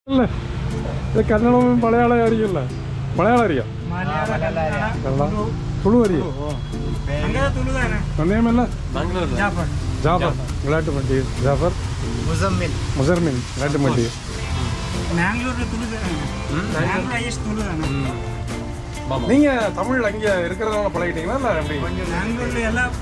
അല്ലേ ഇത് കന്നഡവും മലയാളം അറിയില്ല മലയാളം അറിയാം തുളു അറിയാം ഒന്നേമല്ല Jafar glad to meet you Jafar Muzammin glad to meet you நீங்க தமிழ் அங்க இருக்கிறதால பழகிட்டீங்களா இல்ல எப்படி பெங்களூர்ல எல்லாம்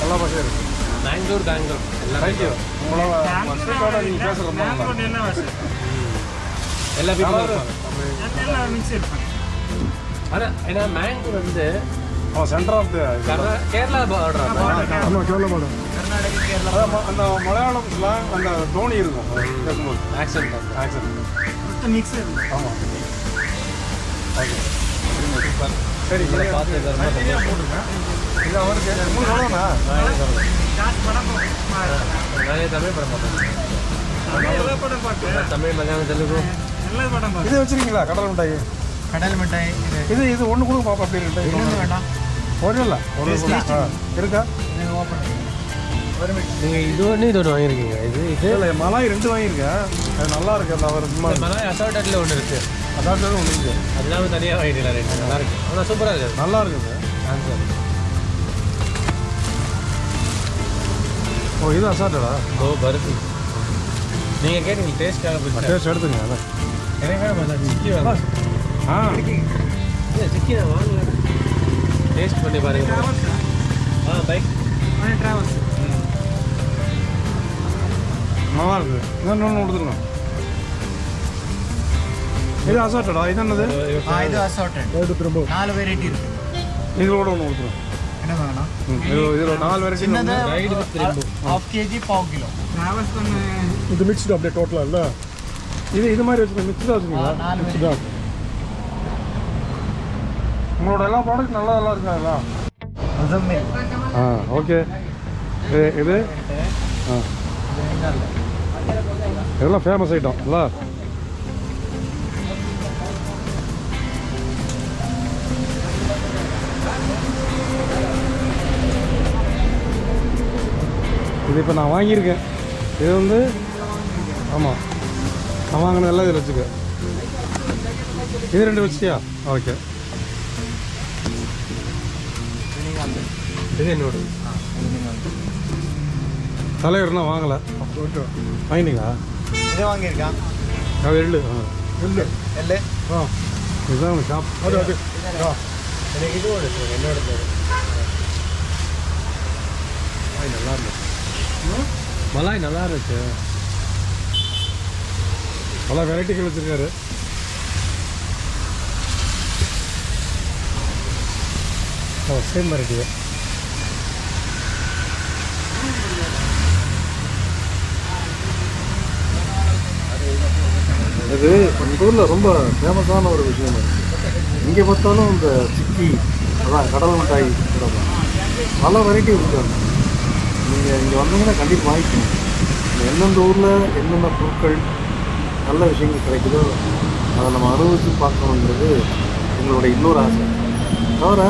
எல்லா பாஷையும் இருக்கு பெங்களூர் தேங்க்யூ உங்களோட நீங்க பேசுற பெங்களூர் என்ன பாஷை எல்லா எல்லாம் மிக்ஸ் இருக்கு அட ஏனா பெங்களூர் வந்து centre of the Kerala border ஆமா கேரளா பார்டர் கர்நாடகா கேரளா அந்த மலையாளம் ஸ்லாங் அந்த டோனி இருக்கும் பேசும்போது ஆக்சென்ட் மிக்ஸ் இருக்கு ஆமா ஓகே சரி இத பாத்து கண்டினியூ போடுங்க இது அவருக்கு மூணு சொல்லணுமா ஜாஸ்தி படம் நான் தமிழ் படம் பார்த்தேன் தமிழ் மலையாளம் தெலுங்கு எல்லா படம் பார்த்தேன் இது வச்சிருக்கீங்களா கடல் மிட்டாய் இது ஒண்ணு கூட பாப்பா அப்படி இருக்கு இன்னொன்னு வேண்டாம் ஒண்ணு இருக்கா நீங்க ஓபன் நீங்க இது ஒண்ணு வாங்கிருக்கீங்க இது இல்ல மலாய் ரெண்டு வாங்கிருக்கேன் அது நல்லா இருக்கு அந்த அவர் மலாய் அசால்ட்ல ஒண்ணு இருக்கு அசால்ட்ல ஒண்ணு இருக்கு அதனால தனியா வாங்கிடலாம் ரெண்டு நல்லா இருக்கு ஆனா சூப்பரா இருக்கு நல்லா இருக்குது ஓ இது அசால்ட்டா ஓ பர்ஃபி நீங்க கேட்டீங்க டேஸ்ட்காக டேஸ்ட் எடுத்துங்க அத எனக்கு வேணாம் சிக்கி வேணாம் சிக்கி நான் வாங்கல டேஸ்ட் பண்ணி பாருங்க பைக் டிராவல்ஸ் நல்லா இருக்கு இன்னொன்று கொடுத்துருங்க இது அசார்ட்டடா இது என்னது இது அசார்ட்டட் எடுத்து ரொம்ப 4 வெரைட்டி இருக்கு இதோட ஒன்று கொடுத்துருங்க என்ன வேணும் இதில் 4 வெரைட்டி சின்னது ரைடு வித் ரிம்பு 1/2 kg 1/4 கிலோ டிராவல்ஸ் பண்ண இது மிக்ஸ்டு அப்படியே டோட்டலா இல்ல இது மாதிரி வச்சு மிக்ஸ்டா வச்சுக்கீங்களா மிக்ஸ்டா உங்களோட எல்லா ப்ராடக்ட் நல்லா இருக்குங்களா ஓகே இது இதெல்லாம் ஃபேமஸ் ஐட்டம் இல்லை இது இப்போ நான் வாங்கியிருக்கேன் இது வந்து ஆமாம் நான் வாங்கின எல்லாம் இதில் வச்சுக்க இது 2 வச்சிட்டியா ஓகே இது என்னோட தலைவர்னா வாங்கலை வாங்கினீங்களா இதே வாங்கியிருக்கான் அது எள்ளு இதுதான் உங்கள் ஷாப் அது எனக்கு இது என்னோட நல்லா இருந்துச்சு மலாய் நல்லா இருந்துச்சு பல வெரைட்டிகள் வச்சுருக்காரு சேம் வெரைட்டி இது இந்த ஊரில் ரொம்ப ஃபேமஸான ஒரு விஷயம் இருக்குது இங்கே பார்த்தாலும் இந்த சிக்கி அதான் கடல் மிட்டாய் பல வெரைட்டி இருக்காங்க நீங்கள் இங்கே வந்தீங்கன்னா கண்டிப்பாக வாங்கிக்கணும் எந்தெந்த ஊரில் என்னென்ன பொருட்கள் நல்ல விஷயங்கள் கிடைக்குதோ அதை நம்ம அனுபவித்து பார்க்கணுங்கிறது எங்களுடைய இன்னொரு ஆசை தவிர